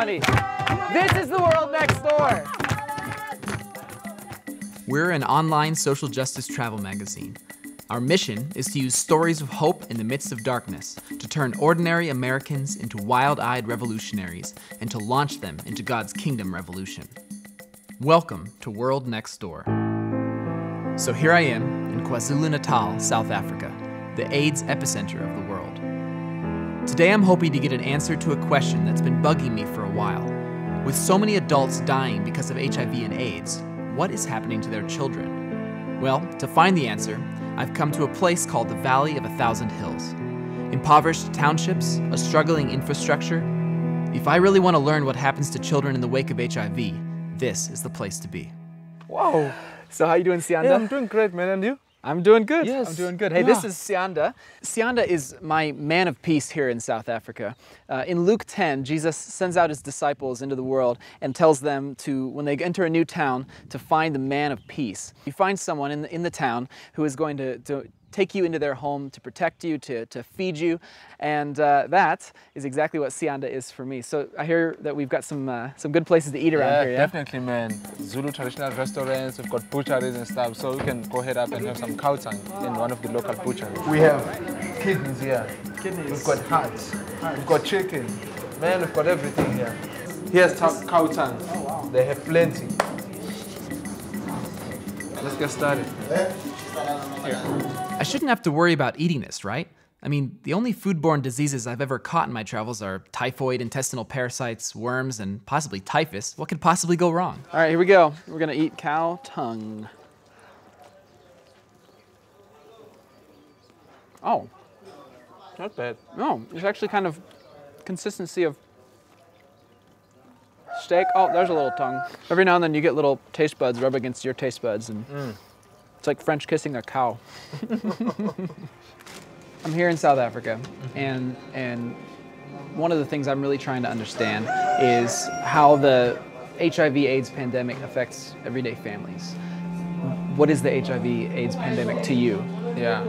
funny. This is the world next door. We're an online social justice travel magazine. Our mission is to use stories of hope in the midst of darkness, to turn ordinary Americans into wild-eyed revolutionaries, and to launch them into God's kingdom revolution. Welcome to World Next Door. So here I am in Kwazulu-Natal, South Africa, the AIDS epicenter of the world. Today I'm hoping to get an answer to a question that's been bugging me for a while. With so many adults dying because of HIV and AIDS, what is happening to their children? Well, to find the answer, I've come to a place called the Valley of a Thousand Hills. Impoverished townships, a struggling infrastructure. If I really want to learn what happens to children in the wake of HIV, this is the place to be. Whoa. So how you doing, Sianda? Yeah, I'm doing great, man. And you? I'm doing good. Yes. I'm doing good. Hey, this is Sianda. Sianda is my man of peace here in South Africa. In Luke 10, Jesus sends out his disciples into the world and tells them to, when they enter a new town, to find the man of peace. You find someone in the town who is going to take you into their home, to protect you, to feed you, and that is exactly what Sianda is for me. So I hear that we've got some good places to eat around here, yeah? Definitely, man. Zulu traditional restaurants, we've got butcheries and stuff, so we can go head up and have some cow tongue in one of the local butcheries. We have kidneys here. We've got hearts. We've got chicken. Man, we've got everything here. Here's cow tongue. Oh, wow. They have plenty. Let's get started. I shouldn't have to worry about eating this, right? I mean, the only foodborne diseases I've ever caught in my travels are typhoid, intestinal parasites, worms, and possibly typhus. What could possibly go wrong? All right, here we go. We're gonna eat cow tongue. Oh. Not bad. No, it's actually kind of consistency of steak. Oh, there's a little tongue. Every now and then you get little taste buds rub against your taste buds, and it's like French kissing a cow. I'm here in South Africa, and one of the things I'm really trying to understand is how the HIV/AIDS pandemic affects everyday families. What is the HIV/AIDS pandemic to you? Yeah.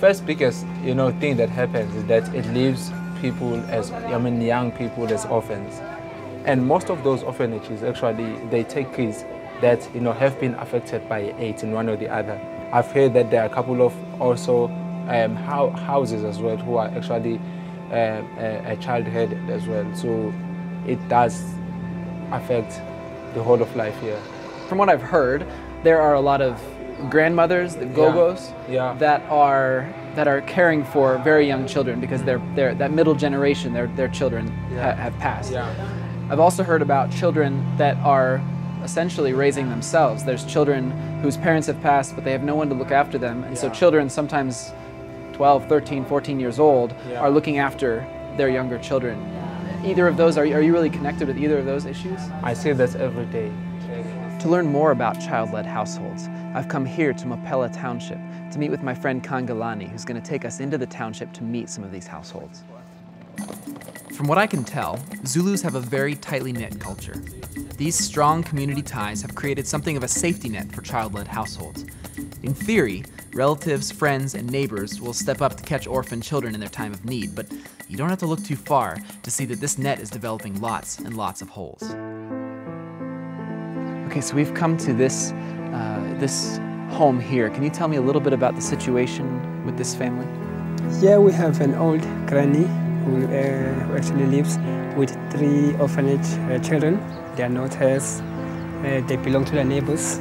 First biggest, thing that happens is that it leaves people young people as orphans. And most of those orphanages, actually, they take kids that have been affected by AIDS in one or the other. I've heard that there are a couple of also houses as well who are actually child-headed as well. So it does affect the whole of life here. From what I've heard, there are a lot of grandmothers, the go-go's, that are caring for very young children because they're that middle generation, their children have passed. Yeah. I've also heard about children that are essentially raising themselves. There's children whose parents have passed, but they have no one to look after them. And so children, sometimes 12, 13, 14 years old, are looking after their younger children. Either of those, are you really connected with either of those issues? I see this every day. To learn more about child-led households, I've come here to Mapela Township to meet with my friend Kangalani, who's going to take us into the township to meet some of these households. From what I can tell, Zulus have a very tightly knit culture. These strong community ties have created something of a safety net for child-led households. In theory, relatives, friends, and neighbors will step up to catch orphan children in their time of need, but you don't have to look too far to see that this net is developing lots and lots of holes. Okay, so we've come to this home here. Can you tell me a little bit about the situation with this family? Yeah, we have an old granny who actually lives with 3 orphanage children. They are not hers. They belong to the neighbors.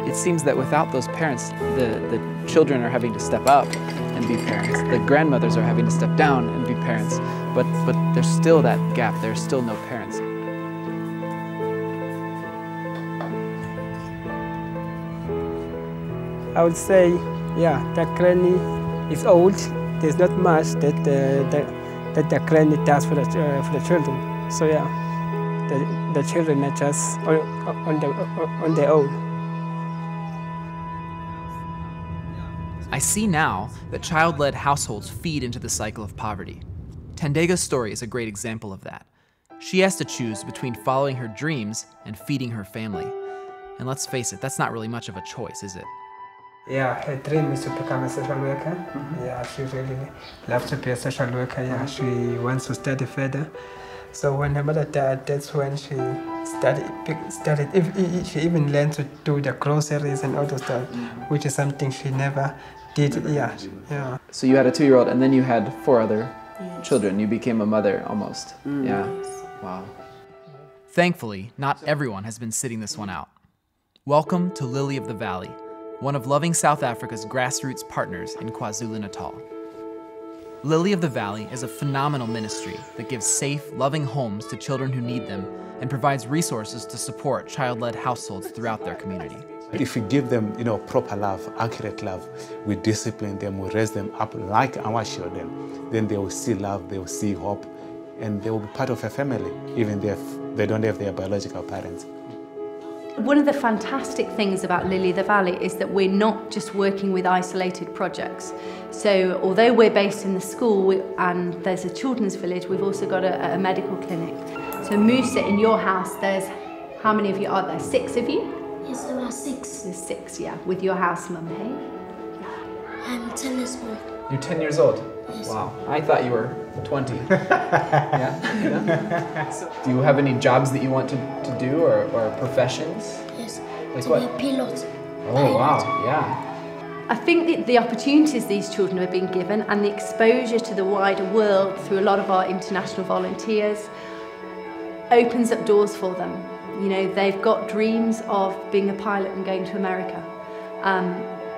It seems that without those parents, the children are having to step up and be parents. The grandmothers are having to step down and be parents. But there's still that gap. There's still no parents. I would say, yeah, that granny is old. There's not much that the granny does for the children. So yeah, the children are just on their own. I see now that child-led households feed into the cycle of poverty. Tandega's story is a great example of that. She has to choose between following her dreams and feeding her family. And let's face it, that's not really much of a choice, is it? Yeah, her dream is to become a social worker. Yeah, she really loves to be a social worker. Yeah, she wants to study further. So when her mother died, that's when she started. She even learned to do the groceries and all those stuff, which is something she never did. Yeah. So you had a 2-year-old, and then you had 4 other children. You became a mother almost. Yeah. Wow. Thankfully, not everyone has been sitting this one out. Welcome to Lily of the Valley, one of Loving South Africa's grassroots partners in KwaZulu-Natal. Lily of the Valley is a phenomenal ministry that gives safe, loving homes to children who need them and provides resources to support child-led households throughout their community. If we give them, proper love, accurate love, we discipline them, we raise them up like our children, then they will see love, they will see hope, and they will be part of a family, even if they don't have their biological parents. One of the fantastic things about Lily of the Valley is that we're not just working with isolated projects. So although we're based in the school and there's a children's village, we've also got a medical clinic. So Musa, in your house, there's, how many of you are there? 6 of you? Yes, about 6. There's 6, yeah, with your house mum, hey? I'm 10 years old. You're 10 years old? Yes. Wow, I thought you were 20. Yeah? So, do you have any jobs that you want to do or professions? Yes, like to what? be a pilot. Oh, wow, yeah. I think that the opportunities these children have been given and the exposure to the wider world through a lot of our international volunteers opens up doors for them. They've got dreams of being a pilot and going to America.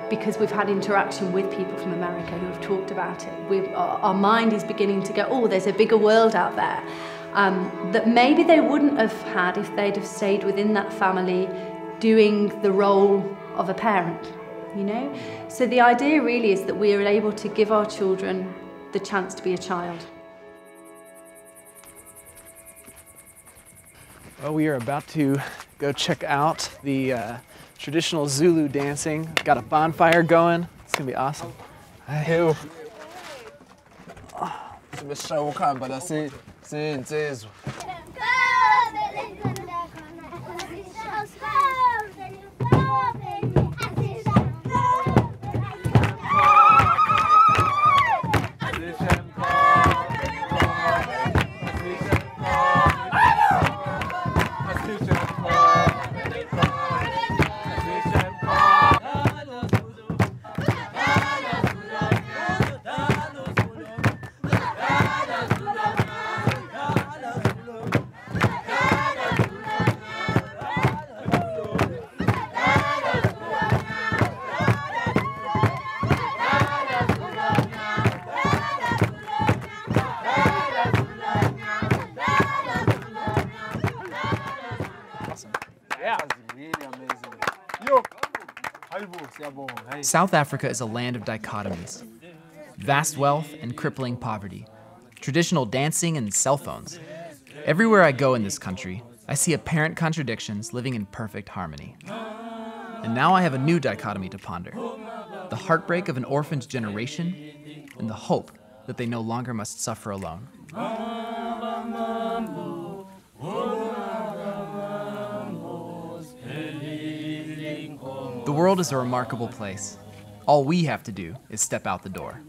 Because we've had interaction with people from America who have talked about it. Our mind is beginning to go, oh, there's a bigger world out there that maybe they wouldn't have had if they'd have stayed within that family doing the role of a parent, So the idea really is that we are able to give our children the chance to be a child. Well, we are about to go check out the traditional Zulu dancing. Got a bonfire going. It's gonna be awesome. Hey. South Africa is a land of dichotomies. Vast wealth and crippling poverty. Traditional dancing and cell phones. Everywhere I go in this country, I see apparent contradictions living in perfect harmony. And now I have a new dichotomy to ponder. The heartbreak of an orphaned generation and the hope that they no longer must suffer alone. The world is a remarkable place. All we have to do is step out the door.